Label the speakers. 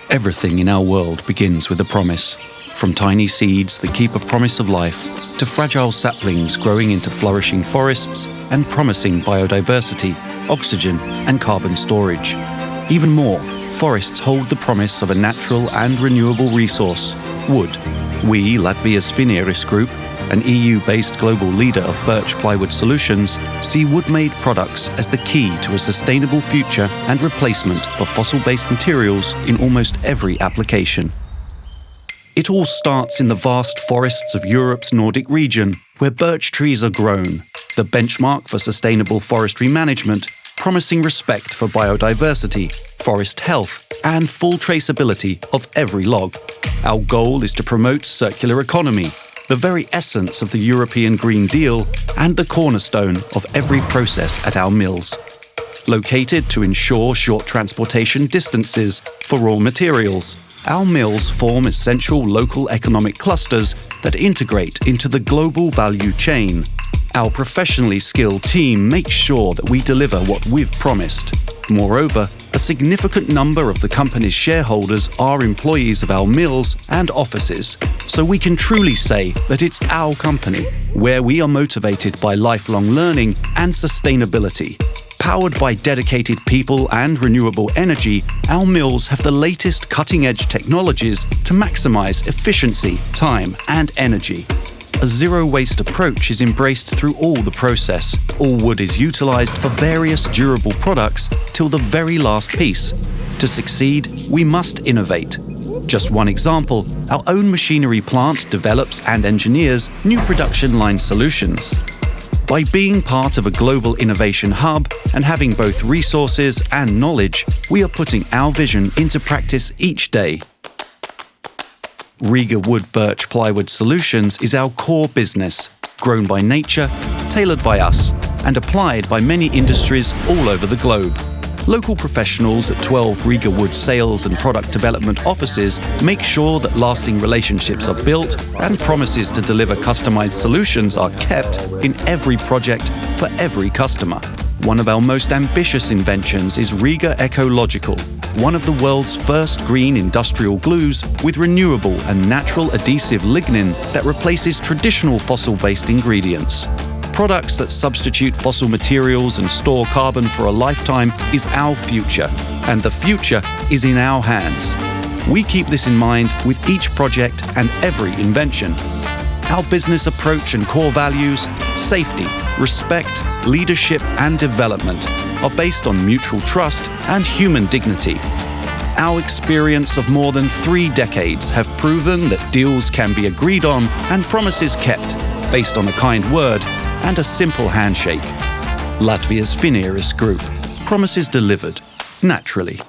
Speaker 1: Everything in our world begins with a promise. From tiny seeds that keep a promise of life, to fragile saplings growing into flourishing forests and promising biodiversity, oxygen and carbon storage. Even more, forests hold the promise of a natural and renewable resource, wood. We, Latvija's Finieris Group, an EU-based global leader of birch plywood solutions, see wood-made products as the key to a sustainable future and replacement for fossil-based materials in almost every application. It all starts in the vast forests of Europe's Nordic region, where birch trees are grown, the benchmark for sustainable forestry management, promising respect for biodiversity, forest health, and full traceability of every log. Our goal is to promote circular economy, the very essence of the European Green Deal and the cornerstone of every process at our mills. Located to ensure short transportation distances for raw materials, our mills form essential local economic clusters that integrate into the global value chain. Our professionally skilled team makes sure that we deliver what we've promised. Moreover, a significant number of the company's shareholders are employees of our mills and offices, so we can truly say that it's our company, where we are motivated by lifelong learning and sustainability. Powered by dedicated people and renewable energy, our mills have the latest cutting-edge technologies to maximize efficiency, time, and energy. A zero-waste approach is embraced through all the process. All wood is utilized for various durable products till the very last piece. To succeed, we must innovate. Just one example, our own machinery plant develops and engineers new production line solutions. By being part of a global innovation hub and having both resources and knowledge, we are putting our vision into practice each day. Riga Wood Birch Plywood Solutions is our core business, grown by nature, tailored by us, and applied by many industries all over the globe. Local professionals at 12 Riga Wood sales and product development offices make sure that lasting relationships are built and promises to deliver customized solutions are kept in every project for every customer. One of our most ambitious inventions is Riga Ecological, one of the world's first green industrial glues with renewable and natural adhesive lignin that replaces traditional fossil-based ingredients. Products that substitute fossil materials and store carbon for a lifetime is our future, and the future is in our hands. We keep this in mind with each project and every invention. Our business approach and core values, safety, respect, leadership, and development are based on mutual trust and human dignity. Our experience of more than 3 decades have proven that deals can be agreed on and promises kept, based on a kind word and a simple handshake. Latvija's Finieris Group. Promises delivered, naturally.